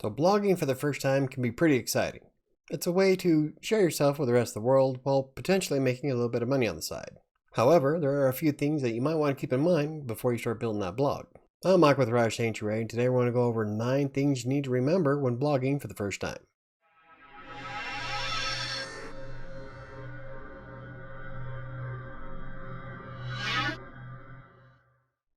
So blogging for the first time can be pretty exciting. It's a way to share yourself with the rest of the world while potentially making a little bit of money on the side. However, there are a few things that you might want to keep in mind before you start building that blog. I'm Mike with WriterSanctuary, and today we're going to go over 9 things you need to remember when blogging for the first time.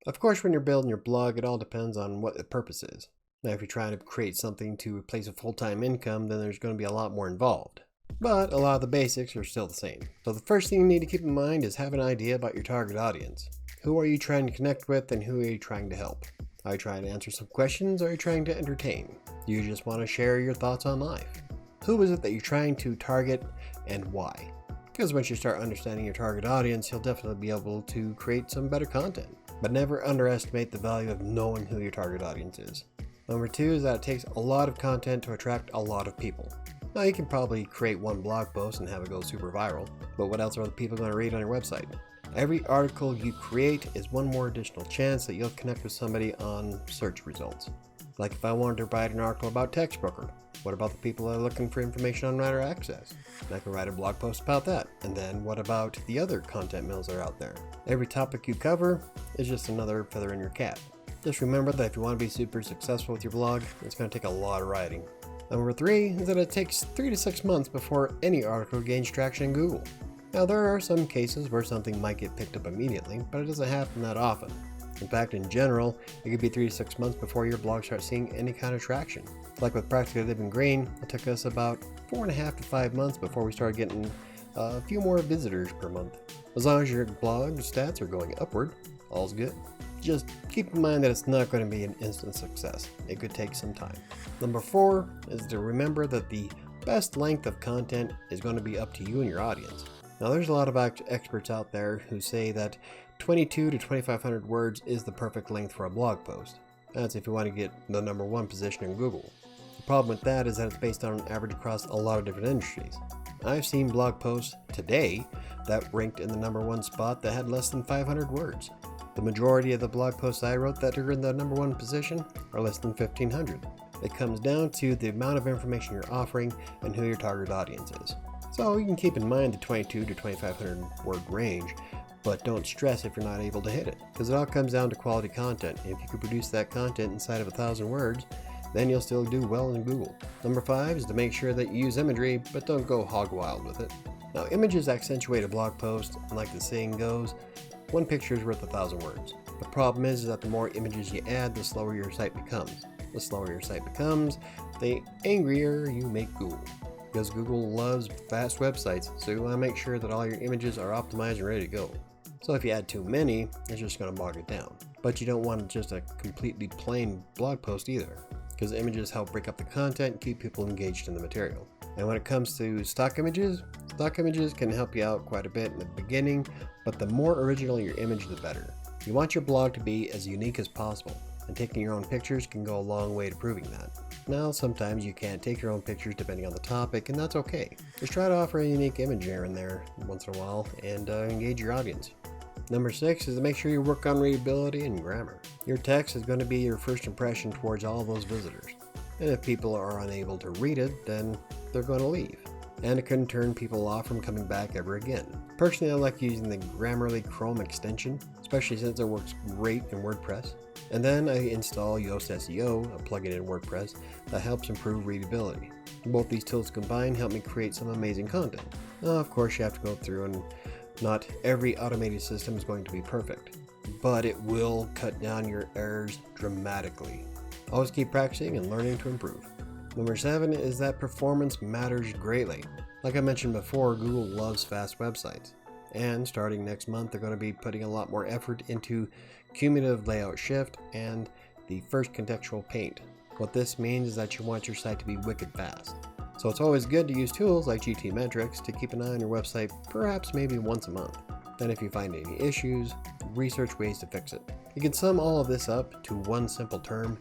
Of course, when you're building your blog, it all depends on what the purpose is. Now, if you're trying to create something to replace a full-time income, then there's going to be a lot more involved. But a lot of the basics are still the same. So the first thing you need to keep in mind is have an idea about your target audience. Who are you trying to connect with, and who are you trying to help? Are you trying to answer some questions, or are you trying to entertain? Do you just want to share your thoughts on life? Who is it that you're trying to target, and why? Because once you start understanding your target audience, you'll definitely be able to create some better content. But never underestimate the value of knowing who your target audience is. Number 2 is that it takes a lot of content to attract a lot of people. Now, you can probably create one blog post and have it go super viral, but what else are the people going to read on your website? Every article you create is one more additional chance that you'll connect with somebody on search results. Like if I wanted to write an article about TextBroker, what about the people that are looking for information on Writer Access? I can write a blog post about that. And then what about the other content mills that are out there? Every topic you cover is just another feather in your cap. Just remember that if you want to be super successful with your blog, it's going to take a lot of writing. Number 3 is that it takes 3 to 6 months before any article gains traction in Google. Now, there are some cases where something might get picked up immediately, but it doesn't happen that often. In fact, in general, it could be 3 to 6 months before your blog starts seeing any kind of traction. Like with Practically Living Green, it took us about 4.5 to 5 months before we started getting a few more visitors per month. As long as your blog stats are going upward, all's good. Just keep in mind that it's not going to be an instant success. It could take some time. Number 4 is to remember that the best length of content is going to be up to you and your audience. Now, there's a lot of experts out there who say that 22 to 2,500 words is the perfect length for a blog post. That's if you want to get the number 1 position in Google. The problem with that is that it's based on an average across a lot of different industries. I've seen blog posts today that ranked in the number 1 spot that had less than 500 words. The majority of the blog posts I wrote that are in the number 1 position are less than 1,500. It comes down to the amount of information you're offering and who your target audience is. So you can keep in mind the 22 to 2,500 word range, but don't stress if you're not able to hit it, because it all comes down to quality content. If you can produce that content inside of 1,000 words, then you'll still do well in Google. Number 5 is to make sure that you use imagery, but don't go hog wild with it. Now, images accentuate a blog post, and like the saying goes, 1 picture is worth 1,000 words. The problem is that the more images you add, the slower your site becomes. The slower your site becomes, the angrier you make Google. Because Google loves fast websites, so you want to make sure that all your images are optimized and ready to go. So if you add too many, it's just going to bog it down. But you don't want just a completely plain blog post either, because images help break up the content and keep people engaged in the material. And when it comes to stock images can help you out quite a bit in the beginning, but the more original your image, the better. You want your blog to be as unique as possible, and taking your own pictures can go a long way to proving that. Now, sometimes you can't take your own pictures depending on the topic, and that's okay. Just try to offer a unique image here and there once in a while and engage your audience. Number 6 is to make sure you work on readability and grammar. Your text is going to be your first impression towards all those visitors. And if people are unable to read it, then they're going to leave. And it can turn people off from coming back ever again. Personally, I like using the Grammarly Chrome extension, especially since it works great in WordPress. And then I install Yoast SEO, a plugin in WordPress, that helps improve readability. Both these tools combined help me create some amazing content. Now, of course, you have to go through, and not every automated system is going to be perfect, but it will cut down your errors dramatically. Always keep practicing and learning to improve. Number 7 is that performance matters greatly. Like I mentioned before, Google loves fast websites. And starting next month, they're going to be putting a lot more effort into cumulative layout shift and the first contextual paint. What this means is that you want your site to be wicked fast. So it's always good to use tools like GTmetrix to keep an eye on your website, perhaps maybe once a month. Then if you find any issues, research ways to fix it. You can sum all of this up to one simple term: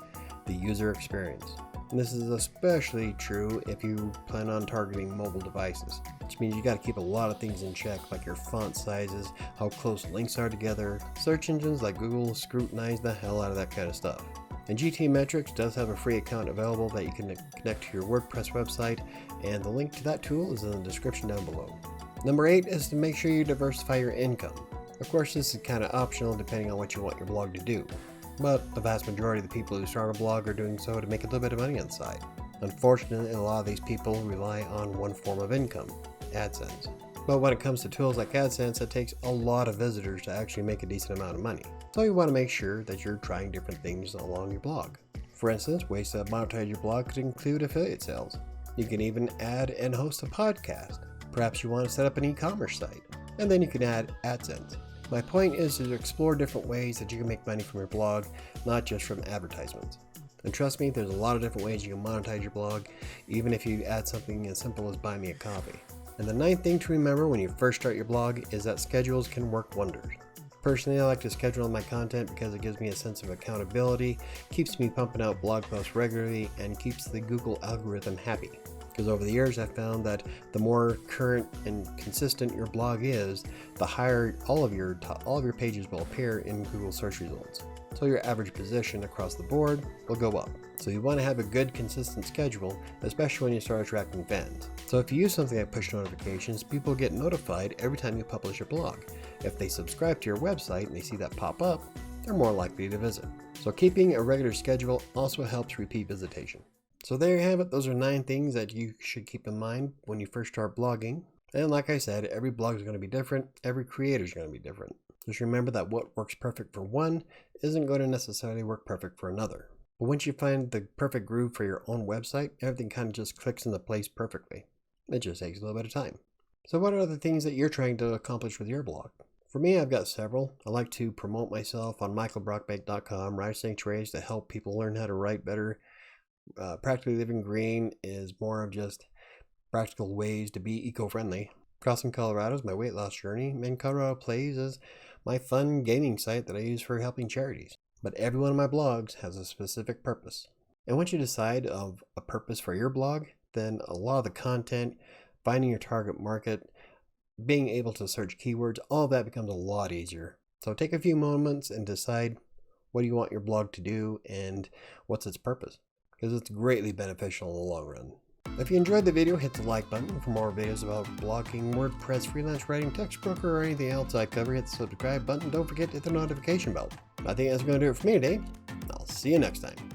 the user experience. And this is especially true if you plan on targeting mobile devices, which means you got to keep a lot of things in check, like your font sizes, how close links are together. Search engines like Google scrutinize the hell out of that kind of stuff. And GT Metrics does have a free account available that you can connect to your WordPress website, and the link to that tool is in the description down below. Number 8 is to make sure you diversify your income. Of course, this is kind of optional depending on what you want your blog to do, but the vast majority of the people who start a blog are doing so to make a little bit of money on the side. Unfortunately, a lot of these people rely on one form of income, AdSense. But when it comes to tools like AdSense, it takes a lot of visitors to actually make a decent amount of money. So you want to make sure that you're trying different things along your blog. For instance, ways to monetize your blog could include affiliate sales. You can even add and host a podcast. Perhaps you want to set up an e-commerce site, and then you can add AdSense. My point is to explore different ways that you can make money from your blog, not just from advertisements. And trust me, there's a lot of different ways you can monetize your blog, even if you add something as simple as buy me a coffee. And the 9th thing to remember when you first start your blog is that schedules can work wonders. Personally, I like to schedule my content because it gives me a sense of accountability, keeps me pumping out blog posts regularly, and keeps the Google algorithm happy. Because over the years, I've found that the more current and consistent your blog is, the higher all of your pages will appear in Google search results. So your average position across the board will go up. So you want to have a good, consistent schedule, especially when you start attracting fans. So if you use something like push notifications, people get notified every time you publish a blog. If they subscribe to your website and they see that pop up, they're more likely to visit. So keeping a regular schedule also helps repeat visitation. So there you have it. Those are 9 things that you should keep in mind when you first start blogging. And like I said, every blog is going to be different. Every creator is going to be different. Just remember that what works perfect for one isn't going to necessarily work perfect for another. But once you find the perfect groove for your own website, everything kind of just clicks into place perfectly. It just takes a little bit of time. So what are the things that you're trying to accomplish with your blog? For me, I've got several. I like to promote myself on michaelbrockbank.com. WriterSanctuary is to help people learn how to write better. Practically Living Green is more of just practical ways to be eco-friendly. Crossing Colorado is my weight loss journey, and Colorado Plays is my fun gaming site that I use for helping charities. But every one of my blogs has a specific purpose. And once you decide of a purpose for your blog, then a lot of the content, finding your target market, being able to search keywords, all of that becomes a lot easier. So take a few moments and decide what do you want your blog to do and what's its purpose, because it's greatly beneficial in the long run. If you enjoyed the video, hit the like button. For more videos about blogging, WordPress, freelance writing, textbook, or anything else I cover, hit the subscribe button. Don't forget to hit the notification bell. I think that's going to do it for me today. I'll see you next time.